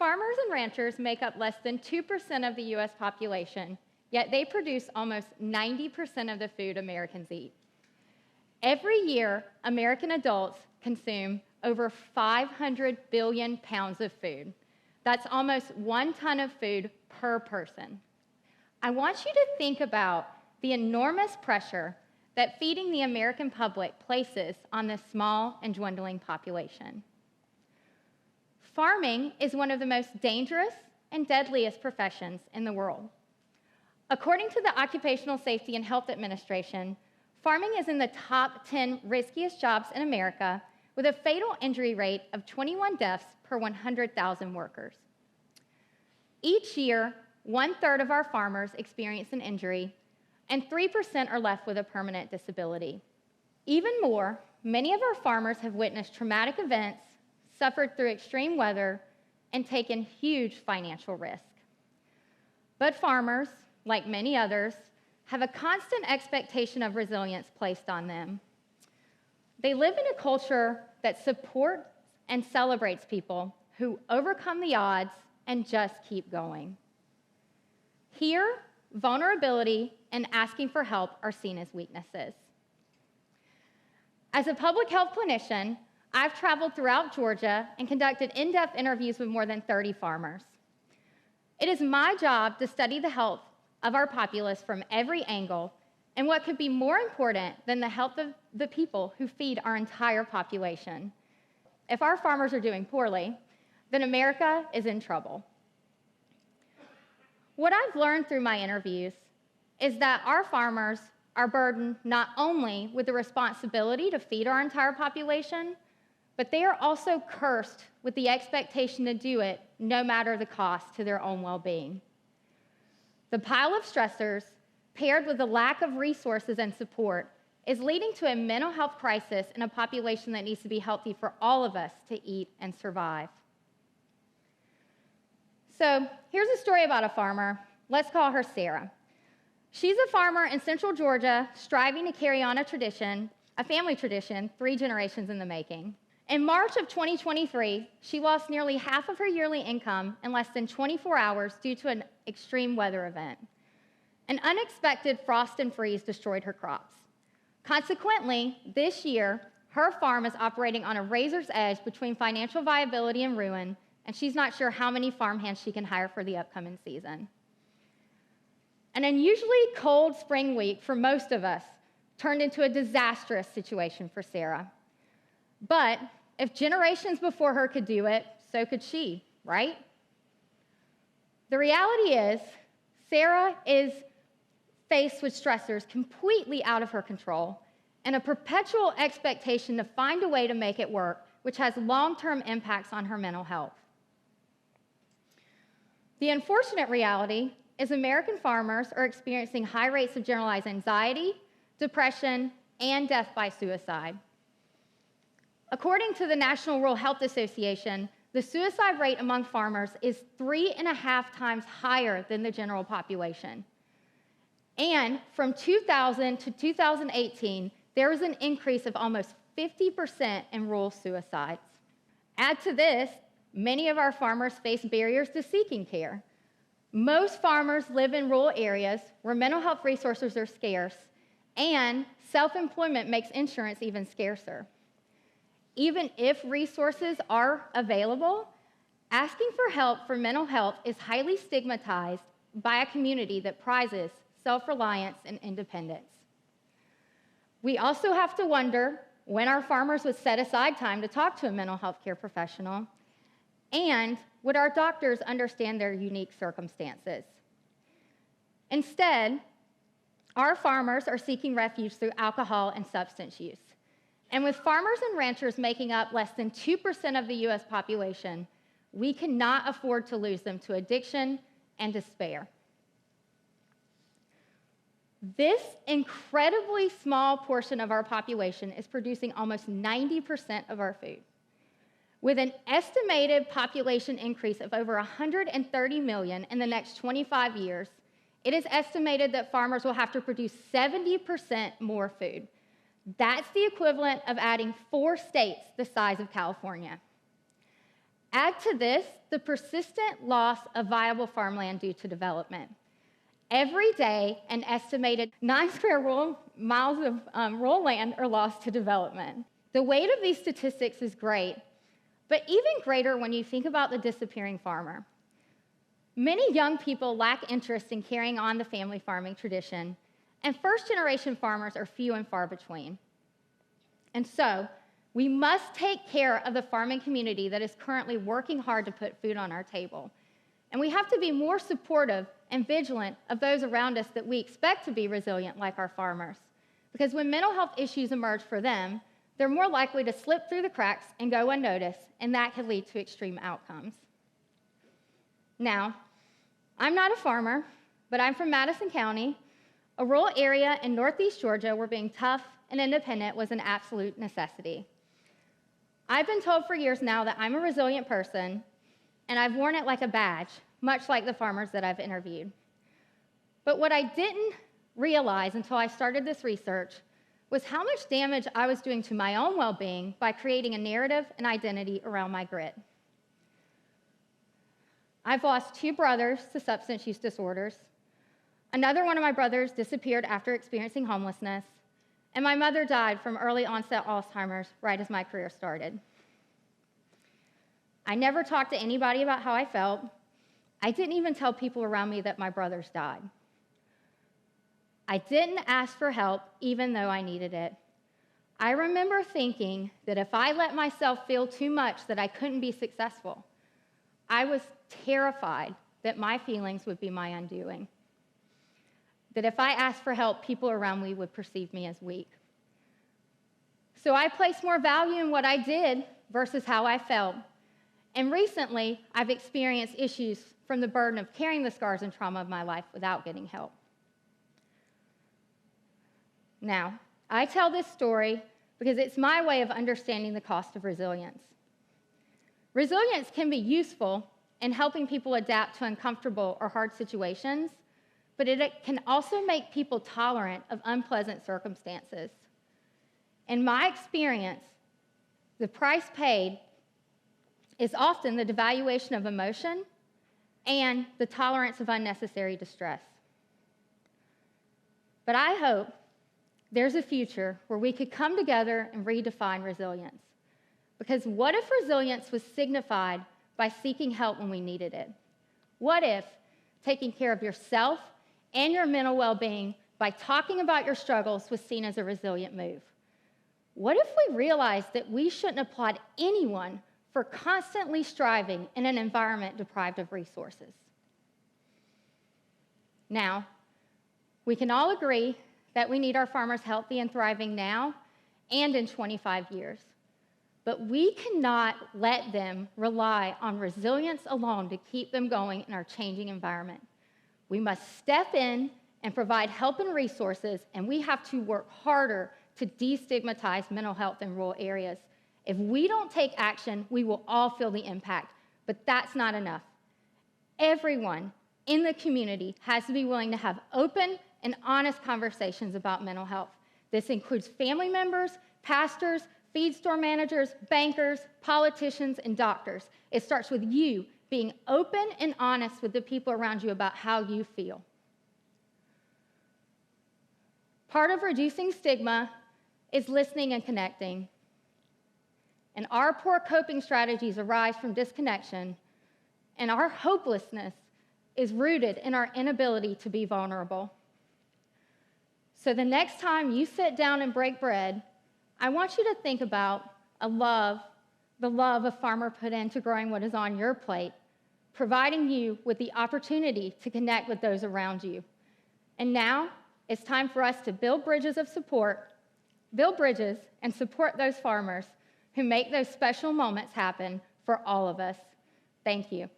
Farmers and ranchers make up less than 2% of the US population, yet they produce almost 90% of the food Americans eat. Every year, American adults consume over 500 billion pounds of food. That's almost 1 ton of food per person. I want you to think about the enormous pressure that feeding the American public places on this small and dwindling population. Farming is one of the most dangerous and deadliest professions in the world. According to the Occupational Safety and Health Administration, farming is in the top 10 riskiest jobs in America, with a fatal injury rate of 21 deaths per 100,000 workers. Each year, 1/3 of our farmers experience an injury, and 3% are left with a permanent disability. Even more, many of our farmers have witnessed traumatic events, suffered through extreme weather, and taken huge financial risk. But farmers, like many others, have a constant expectation of resilience placed on them. They live in a culture that supports and celebrates people who overcome the odds and just keep going. Here, vulnerability and asking for help are seen as weaknesses. As a public health clinician, I've traveled throughout Georgia and conducted in-depth interviews with more than 30 farmers. It is my job to study the health of our populace from every angle, and what could be more important than the health of the people who feed our entire population. If our farmers are doing poorly, then America is in trouble. What I've learned through my interviews is that our farmers are burdened not only with the responsibility to feed our entire population, but they are also cursed with the expectation to do it no matter the cost to their own well-being. The pile of stressors, paired with the lack of resources and support, is leading to a mental health crisis in a population that needs to be healthy for all of us to eat and survive. So here's a story about a farmer. Let's call her Sarah. She's a farmer in central Georgia striving to carry on a tradition, a family tradition, 3 generations in the making. In March of 2023, she lost nearly half of her yearly income in less than 24 hours due to an extreme weather event. An unexpected frost and freeze destroyed her crops. Consequently, this year, her farm is operating on a razor's edge between financial viability and ruin, and she's not sure how many farmhands she can hire for the upcoming season. An unusually cold spring week for most of us turned into a disastrous situation for Sarah. But if generations before her could do it, so could she, right? The reality is, Sarah is faced with stressors completely out of her control and a perpetual expectation to find a way to make it work, which has long-term impacts on her mental health. The unfortunate reality is American farmers are experiencing high rates of generalized anxiety, depression, and death by suicide. According to the National Rural Health Association, the suicide rate among farmers is 3.5 times higher than the general population. And from 2000 to 2018, there was an increase of almost 50% in rural suicides. Add to this, many of our farmers face barriers to seeking care. Most farmers live in rural areas where mental health resources are scarce, and self-employment makes insurance even scarcer. Even if resources are available, asking for help for mental health is highly stigmatized by a community that prizes self-reliance and independence. We also have to wonder when our farmers would set aside time to talk to a mental health care professional, and would our doctors understand their unique circumstances? Instead, our farmers are seeking refuge through alcohol and substance use. And with farmers and ranchers making up less than 2% of the US population, we cannot afford to lose them to addiction and despair. This incredibly small portion of our population is producing almost 90% of our food. With an estimated population increase of over 130 million in the next 25 years, it is estimated that farmers will have to produce 70% more food. That's the equivalent of adding 4 states the size of California. Add to this the persistent loss of viable farmland due to development. Every day, an estimated 9 square miles of rural land are lost to development. The weight of these statistics is great, but even greater when you think about the disappearing farmer. Many young people lack interest in carrying on the family farming tradition, and first-generation farmers are few and far between. And so, we must take care of the farming community that is currently working hard to put food on our table. And we have to be more supportive and vigilant of those around us that we expect to be resilient, like our farmers. Because when mental health issues emerge for them, they're more likely to slip through the cracks and go unnoticed, and that could lead to extreme outcomes. Now, I'm not a farmer, but I'm from Madison County, a rural area in northeast Georgia where being tough and independent was an absolute necessity. I've been told for years now that I'm a resilient person, and I've worn it like a badge, much like the farmers that I've interviewed. But what I didn't realize until I started this research was how much damage I was doing to my own well-being by creating a narrative and identity around my grit. I've lost 2 brothers to substance use disorders. Another one of my brothers disappeared after experiencing homelessness, and my mother died from early onset Alzheimer's right as my career started. I never talked to anybody about how I felt. I didn't even tell people around me that my brothers died. I didn't ask for help even though I needed it. I remember thinking that if I let myself feel too much that I couldn't be successful. I was terrified that my feelings would be my undoing. That if I asked for help, people around me would perceive me as weak. So I placed more value in what I did versus how I felt. And recently, I've experienced issues from the burden of carrying the scars and trauma of my life without getting help. Now, I tell this story because it's my way of understanding the cost of resilience. Resilience can be useful in helping people adapt to uncomfortable or hard situations, but it can also make people tolerant of unpleasant circumstances. In my experience, the price paid is often the devaluation of emotion and the tolerance of unnecessary distress. But I hope there's a future where we could come together and redefine resilience. Because what if resilience was signified by seeking help when we needed it? What if taking care of yourself and your mental well-being by talking about your struggles was seen as a resilient move? What if we realized that we shouldn't applaud anyone for constantly striving in an environment deprived of resources? Now, we can all agree that we need our farmers healthy and thriving now and in 25 years. But we cannot let them rely on resilience alone to keep them going in our changing environment. We must step in and provide help and resources, and we have to work harder to destigmatize mental health in rural areas. If we don't take action, we will all feel the impact, but that's not enough. Everyone in the community has to be willing to have open and honest conversations about mental health. This includes family members, pastors, feed store managers, bankers, politicians, and doctors. It starts with you being open and honest with the people around you about how you feel. Part of reducing stigma is listening and connecting. And our poor coping strategies arise from disconnection, and our hopelessness is rooted in our inability to be vulnerable. So the next time you sit down and break bread, I want you to think about the love a farmer put into growing what is on your plate, providing you with the opportunity to connect with those around you. And now it's time for us to build bridges and support those farmers who make those special moments happen for all of us. Thank you.